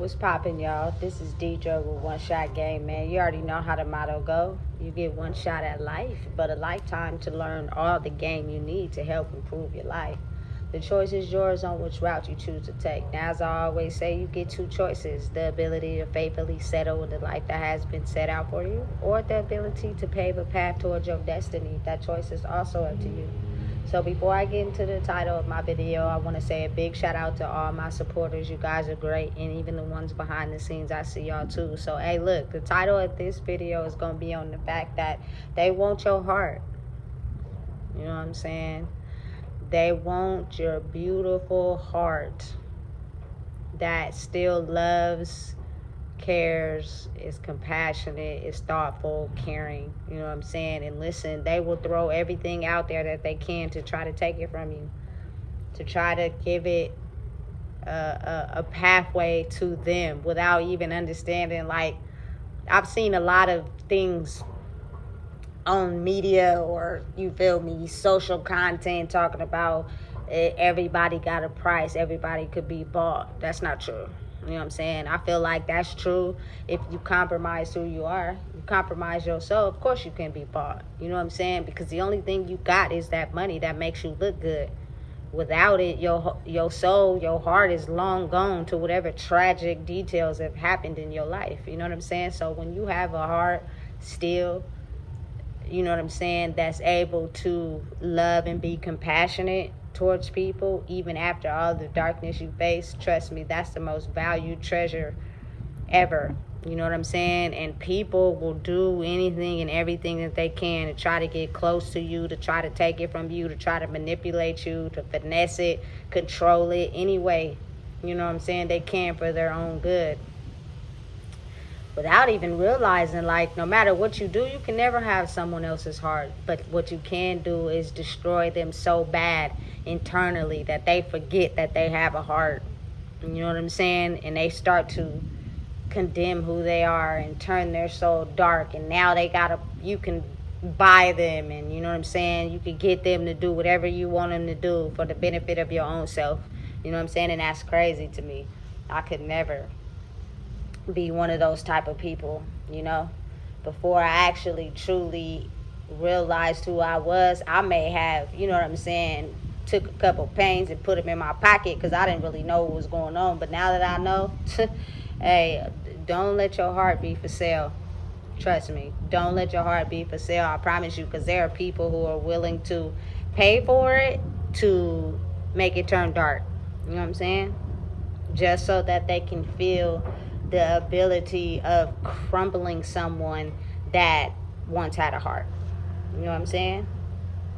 What's poppin', y'all? This is Deidre with One Shot Game, man. You already know how the motto go. You get one shot at life, but a lifetime to learn all the game you need to help improve your life. The choice is yours on which route you choose to take. Now, as I always say, you get two choices: the ability to faithfully settle in the life that has been set out for you, or the ability to pave a path towards your destiny. That choice is also up to you. So before I get into the title of my video, I want to say a big shout out to all my supporters. You guys are great, and even the ones behind the scenes, I see y'all too. So hey, look, the title of this video is going to be on the fact that they want your heart. You know what I'm saying? They want your beautiful heart that still loves, cares, is compassionate, is thoughtful, caring, you know what I'm saying? And listen, they will throw everything out there that they can to try to take it from you, to try to give it a pathway to them without even understanding. Like, I've seen a lot of things on media, or you feel me, social content talking about everybody got a price, everybody could be bought. That's not true. You know what I'm saying? I feel like that's true if you compromise who you are. You compromise yourself, of course you can be bought. You know what I'm saying? Because the only thing you got is that money that makes you look good. Without it, your soul, your heart is long gone to whatever tragic details have happened in your life. You know what I'm saying? So when you have a heart still, you know what I'm saying, that's able to love and be compassionate towards people, even after all the darkness you face, trust me, that's the most valued treasure ever. You know what I'm saying? And people will do anything and everything that they can to try to get close to you, to try to take it from you, to try to manipulate you, to finesse it, control it any way, you know what I'm saying, they can for their own good, without even realizing, like, no matter what you do, you can never have someone else's heart. But what you can do is destroy them so bad internally that they forget that they have a heart. You know what I'm saying? And they start to condemn who they are and turn their soul dark. And now you can buy them, and you know what I'm saying? You can get them to do whatever you want them to do for the benefit of your own self. You know what I'm saying? And that's crazy to me. I could never be one of those type of people, you know. Before I actually truly realized who I was, I may have, you know what I'm saying, took a couple pains and put them in my pocket because I didn't really know what was going on. But now that I know, hey, don't let your heart be for sale. Trust me, don't let your heart be for sale. I promise you, because there are people who are willing to pay for it to make it turn dark. You know what I'm saying? Just so that they can feel the ability of crumbling someone that once had a heart. You know what I'm saying?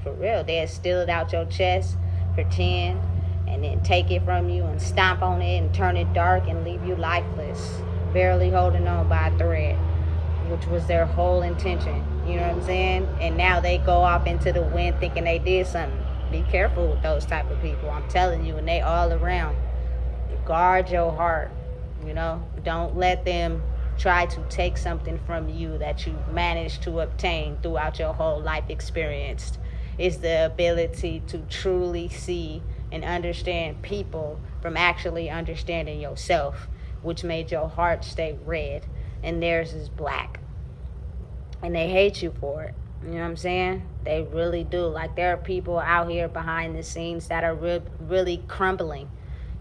For real. They'll steal it out your chest, pretend, and then take it from you and stomp on it and turn it dark and leave you lifeless, barely holding on by a thread, which was their whole intention. You know what I'm saying? And now they go off into the wind thinking they did something. Be careful with those type of people, I'm telling you, and they all around. Guard your heart. You know, don't let them try to take something from you that you managed to obtain throughout your whole life experience. It's the ability to truly see and understand people from actually understanding yourself, which made your heart stay red and theirs is black. And they hate you for it. You know what I'm saying? They really do. Like, there are people out here behind the scenes that are really crumbling.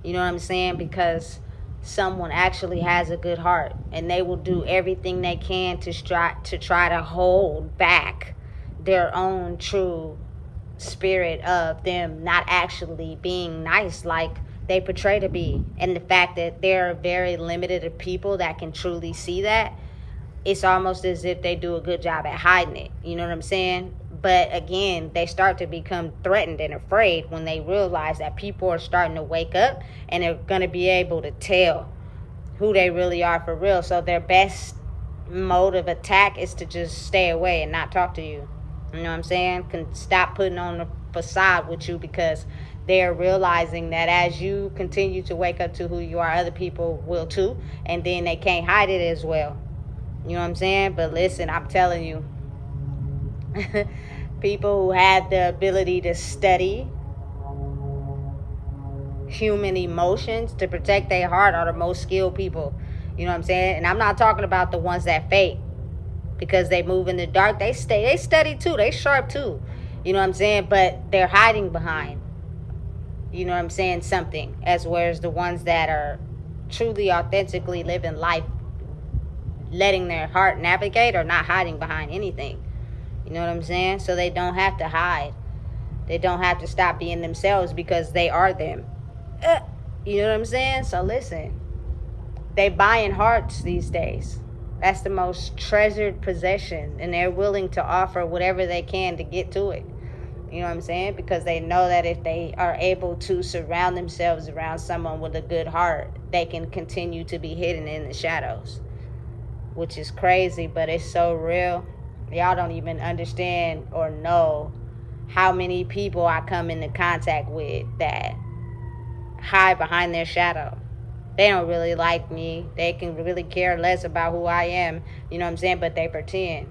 You know what I'm saying? Because someone actually has a good heart, and they will do everything they can to try to hold back their own true spirit of them not actually being nice like they portray to be. And the fact that there are very limited of people that can truly see that, it's almost as if they do a good job at hiding it. You know what I'm saying? But again, they start to become threatened and afraid when they realize that people are starting to wake up and they're going to be able to tell who they really are for real. So their best mode of attack is to just stay away and not talk to you. You know what I'm saying? Can stop putting on the facade with you, because they're realizing that as you continue to wake up to who you are, other people will too. And then they can't hide it as well. You know what I'm saying? But listen, I'm telling you, people who have the ability to study human emotions to protect their heart are the most skilled people. You know what I'm saying? And I'm not talking about the ones that fake because they move in the dark. They study too. They sharp too. You know what I'm saying? But they're hiding behind, you know what I'm saying, something. As whereas the ones that are truly authentically living life, letting their heart navigate, are not hiding behind anything. You know what I'm saying? So they don't have to hide. They don't have to stop being themselves because they are them. You know what I'm saying? So listen, they buying hearts these days. That's the most treasured possession, and they're willing to offer whatever they can to get to it. You know what I'm saying? Because they know that if they are able to surround themselves around someone with a good heart, they can continue to be hidden in the shadows, which is crazy, but it's so real. Y'all don't even understand or know how many people I come into contact with that hide behind their shadow. They don't really like me. They can really care less about who I am, you know what I'm saying? But they pretend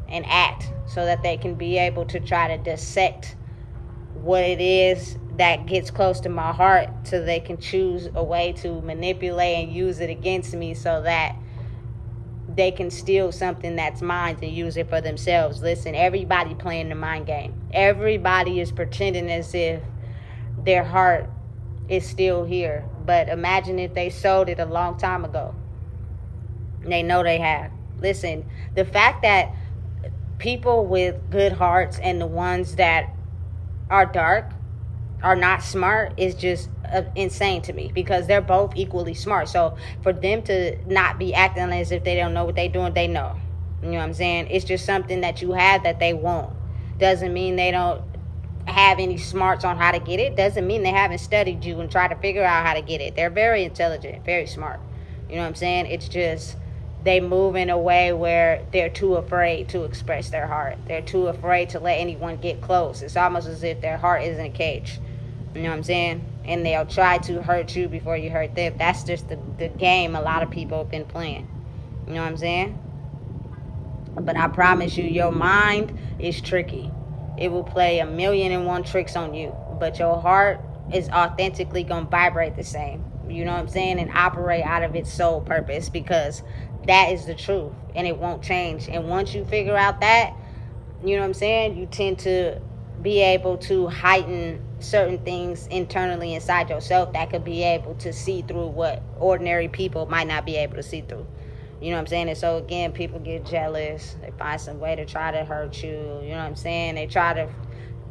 and act so that they can be able to try to dissect what it is that gets close to my heart, so they can choose a way to manipulate and use it against me so that they can steal something that's mine and use it for themselves. Listen, everybody playing the mind game. Everybody is pretending as if their heart is still here. But imagine if they sold it a long time ago. They know they have. Listen, the fact that people with good hearts and the ones that are dark are not smart is just insane to me, because they're both equally smart. So for them to not be acting as if they don't know what they're doing, they know. You know what I'm saying? It's just something that you have that they won't. Doesn't mean they don't have any smarts on how to get it. Doesn't mean they haven't studied you and tried to figure out how to get it. They're very intelligent, very smart. You know what I'm saying? It's just they move in a way where they're too afraid to express their heart. They're too afraid to let anyone get close. It's almost as if their heart is in a cage. You know what I'm saying? And they'll try to hurt you before you hurt them. That's just the game a lot of people have been playing. You know what I'm saying? But I promise you, your mind is tricky. It will play 1,000,001 tricks on you. But your heart is authentically going to vibrate the same. You know what I'm saying? And operate out of its sole purpose, because that is the truth. And it won't change. And once you figure out that, you know what I'm saying, you tend to be able to heighten certain things internally inside yourself that could be able to see through what ordinary people might not be able to see through. You know what I'm saying? And so again, people get jealous. They find some way to try to hurt you. You know what I'm saying? They try to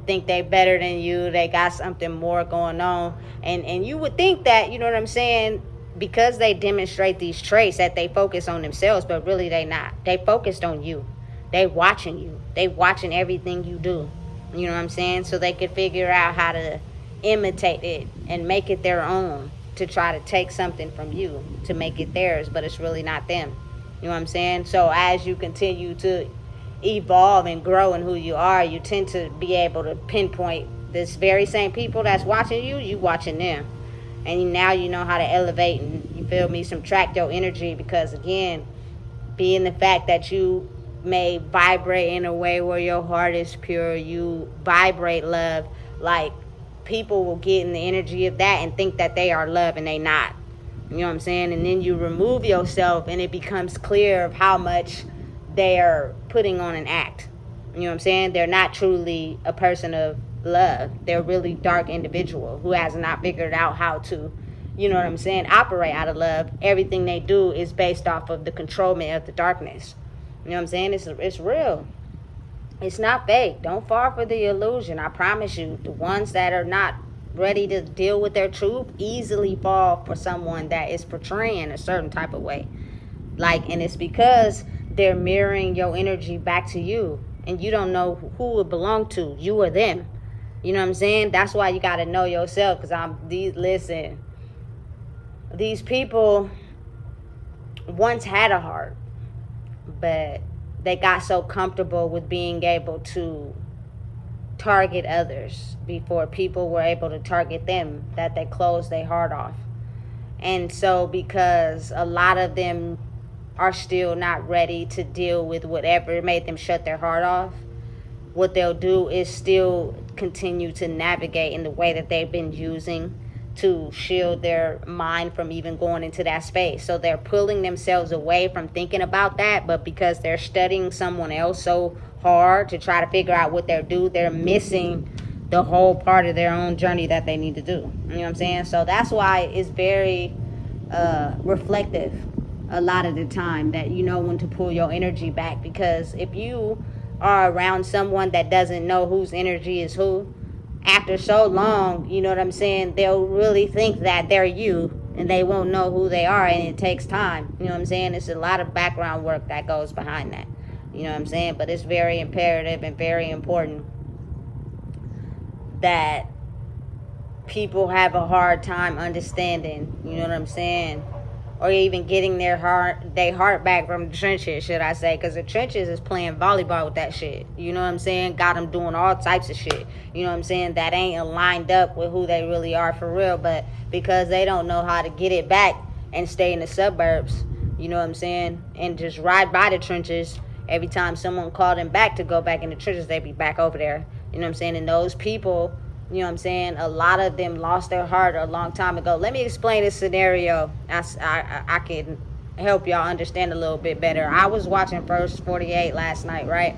think they better than you. They got something more going on. And you would think that, you know what I'm saying, because they demonstrate these traits, that they focus on themselves, but really they not. They focused on you. They watching you. They watching everything you do. You know what I'm saying? So they could figure out how to imitate it and make it their own, to try to take something from you to make it theirs, but it's really not them. You know what I'm saying? So as you continue to evolve and grow in who you are, you tend to be able to pinpoint this very same people that's watching you, you watching them. And now you know how to elevate and, you feel me, subtract your energy, because again, being the fact that you may vibrate in a way where your heart is pure, you vibrate love, like people will get in the energy of that and think that they are love and they not. You know what I'm saying? And then you remove yourself and it becomes clear of how much they're putting on an act. You know what I'm saying? They're not truly a person of love. They're a really dark individual who has not figured out how to, you know what I'm saying, operate out of love. Everything they do is based off of the controlment of the darkness. You know what I'm saying? It's real. It's not fake. Don't fall for the illusion. I promise you, the ones that are not ready to deal with their truth easily fall for someone that is portraying a certain type of way. And it's because they're mirroring your energy back to you, and you don't know who it belonged to, you or them. You know what I'm saying? That's why you got to know yourself, because these people once had a heart, but they got so comfortable with being able to target others before people were able to target them that they closed their heart off. And so because a lot of them are still not ready to deal with whatever made them shut their heart off, what they'll do is still continue to navigate in the way that they've been using to shield their mind from even going into that space. So they're pulling themselves away from thinking about that, but because they're studying someone else so hard to try to figure out what they're due, they're missing the whole part of their own journey that they need to do. You know what I'm saying? So that's why it's very reflective a lot of the time, that you know when to pull your energy back. Because if you are around someone that doesn't know whose energy is who, after so long, you know what I'm saying, they'll really think that they're you, and they won't know who they are, and it takes time. You know what I'm saying? It's a lot of background work that goes behind that. You know what I'm saying? But it's very imperative and very important that people have a hard time understanding, you know what I'm saying, or even getting their heart back from the trenches, should I say, because the trenches is playing volleyball with that shit. You know what I'm saying? Got them doing all types of shit. You know what I'm saying? That ain't aligned up with who they really are for real, but because they don't know how to get it back and stay in the suburbs, you know what I'm saying, and just ride by the trenches. Every time someone called them back to go back in the trenches, they be back over there. You know what I'm saying? And those people, you know what I'm saying, a lot of them lost their heart a long time ago. Let me explain this scenario. I can help y'all understand a little bit better. I was watching First 48 last night, right?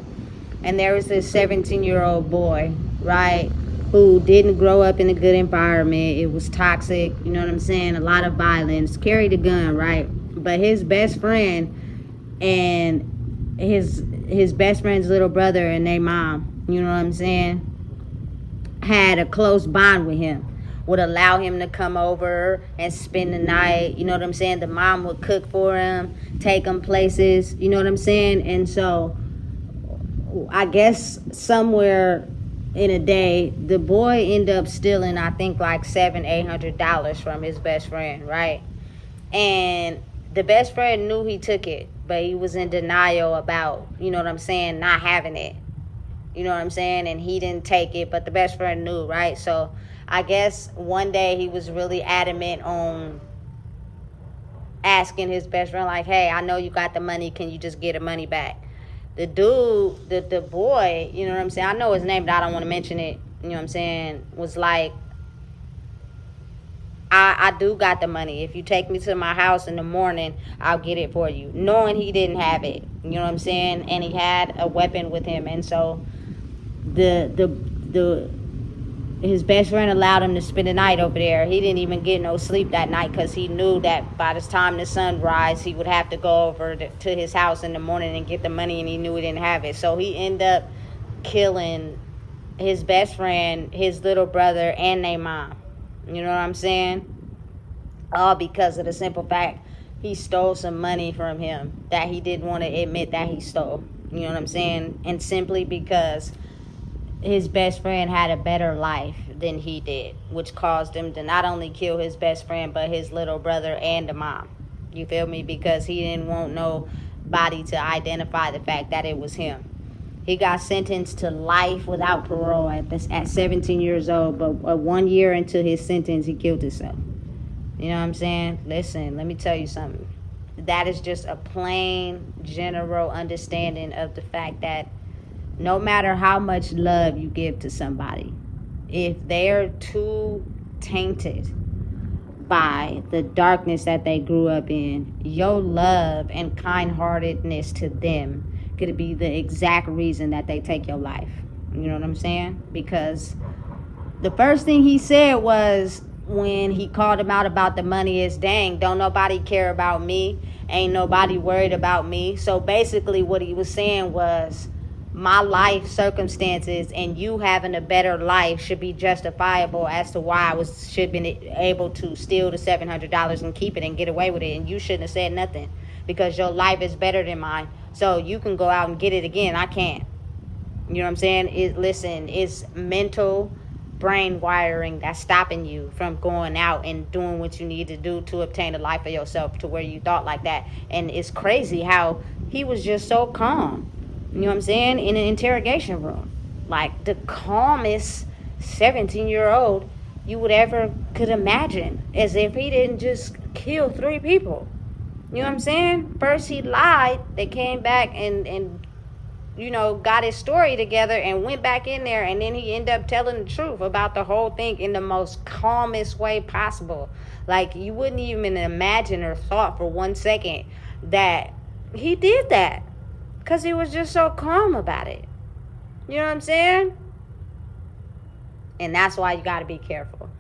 And there was this 17-year-old boy, right, who didn't grow up in a good environment. It was toxic, you know what I'm saying, a lot of violence, carried a gun, right? But his best friend and his best friend's little brother and their mom, you know what I'm saying, had a close bond with him, would allow him to come over and spend the night. You know what I'm saying? The mom would cook for him, take him places, you know what I'm saying? And so I guess somewhere in a day, the boy ended up stealing, I think, like $700-800 from his best friend, right? And the best friend knew he took it, but he was in denial about, you know what I'm saying, not having it. You know what I'm saying? And he didn't take it, but the best friend knew, right? So I guess one day he was really adamant on asking his best friend, like, hey, I know you got the money. Can you just get the money back? The dude, the boy, you know what I'm saying? I know his name, but I don't want to mention it. You know what I'm saying? Was like, I do got the money. If you take me to my house in the morning, I'll get it for you. Knowing he didn't have it. You know what I'm saying? And he had a weapon with him. And so his best friend allowed him to spend the night over there. He didn't even get no sleep that night because he knew that by the time the sun rise, he would have to go over to his house in the morning and get the money, and he knew he didn't have it. So he ended up killing his best friend, his little brother, and their mom. You know what I'm saying? All because of the simple fact he stole some money from him that he didn't want to admit that he stole. You know what I'm saying? And simply because his best friend had a better life than he did, which caused him to not only kill his best friend, but his little brother and the mom. You feel me? Because he didn't want nobody to identify the fact that it was him. He got sentenced to life without parole at 17 years old, but 1 year into his sentence, he killed himself. You know what I'm saying? Listen, let me tell you something. That is just a plain, general understanding of the fact that no matter how much love you give to somebody, if they're too tainted by the darkness that they grew up in, your love and kind-heartedness to them could be the exact reason that they take your life. You know what I'm saying? Because the first thing he said was, when he called him out about the money, is, dang, don't nobody care about me, ain't nobody worried about me. So basically what he was saying was, my life circumstances and you having a better life should be justifiable as to why I should be able to steal the $700 and keep it and get away with it, and you shouldn't have said nothing because your life is better than mine. So you can go out and get it again. I can't. You know what I'm saying? It's mental brain wiring that's stopping you from going out and doing what you need to do to obtain a life for yourself to where you thought like that. And it's crazy how he was just so calm. You know what I'm saying? In an interrogation room. Like the calmest 17-year-old you would ever could imagine. As if he didn't just kill 3 people. You know what I'm saying? First he lied. They came back and you got his story together and went back in there, and then he ended up telling the truth about the whole thing in the most calmest way possible. Like, you wouldn't even imagine or thought for 1 second that he did that, because he was just so calm about it. You know what I'm saying? And that's why you got to be careful.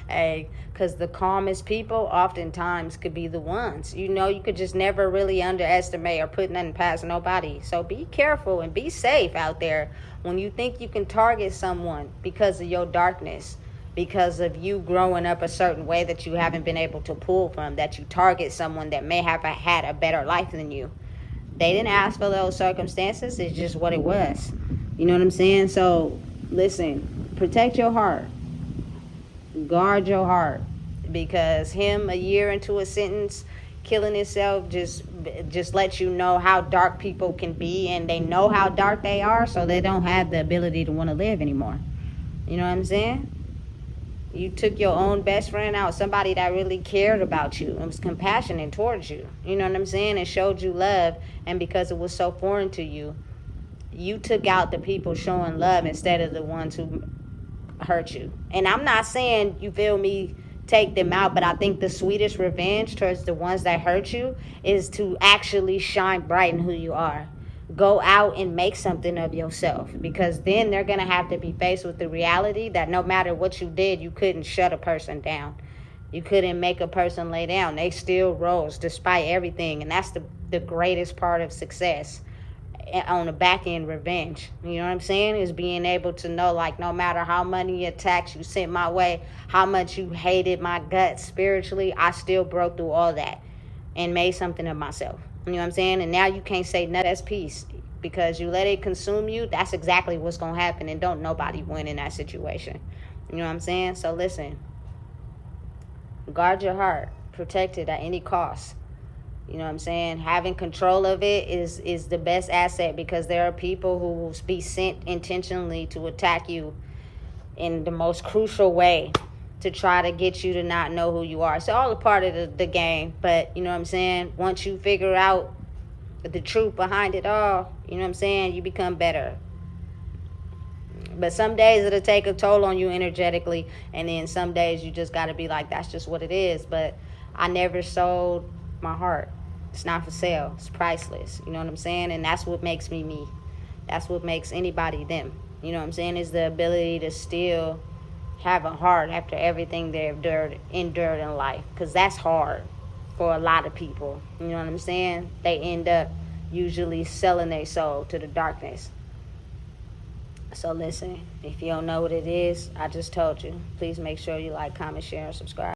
Hey, because the calmest people oftentimes could be the ones. You could just never really underestimate or put nothing past nobody. So be careful and be safe out there when you think you can target someone because of your darkness, because of you growing up a certain way that you haven't been able to pull from, that you target someone that may have had a better life than you. They didn't ask for those circumstances. It's just what it was. You know what I'm saying? So listen, protect your heart. Guard your heart, because him a year into a sentence killing himself just lets you know how dark people can be, and they know how dark they are, so they don't have the ability to want to live anymore. You know what I'm saying? You took your own best friend out, somebody that really cared about you and was compassionate towards you, you know what I'm saying, and showed you love, and because it was so foreign to you, you took out the people showing love instead of the ones who hurt you. And I'm not saying, you feel me, take them out, but I think the sweetest revenge towards the ones that hurt you is to actually shine bright in who you are. Go out and make something of yourself, because then they're going to have to be faced with the reality that no matter what you did, you couldn't shut a person down. You couldn't make a person lay down. They still rose despite everything. And that's the greatest part of success on the back end. Revenge, you know what I'm saying, is being able to know, like, no matter how many attacks you sent my way, how much you hated my guts spiritually, I still broke through all that and made something of myself. You know what I'm saying? And now you can't say nothing. That's peace, because you let it consume you. That's exactly what's gonna happen, and don't nobody win in that situation. You know what I'm saying? So listen, guard your heart, protect it at any cost. You know what I'm saying? Having control of it is the best asset, because there are people who will be sent intentionally to attack you in the most crucial way, to try to get you to not know who you are. It's all a part of the game, but you know what I'm saying? Once you figure out the truth behind it all, you know what I'm saying, you become better. But some days it'll take a toll on you energetically, and then some days you just got to be like, that's just what it is. But I never sold my heart. It's not for sale. It's priceless. You know what I'm saying? And that's what makes me me. That's what makes anybody them. You know what I'm saying? Is the ability to still have a heart after everything they've endured in life. Because that's hard for a lot of people. You know what I'm saying? They end up usually selling their soul to the darkness. So listen, if you don't know what it is, I just told you. Please make sure you like, comment, share, and subscribe.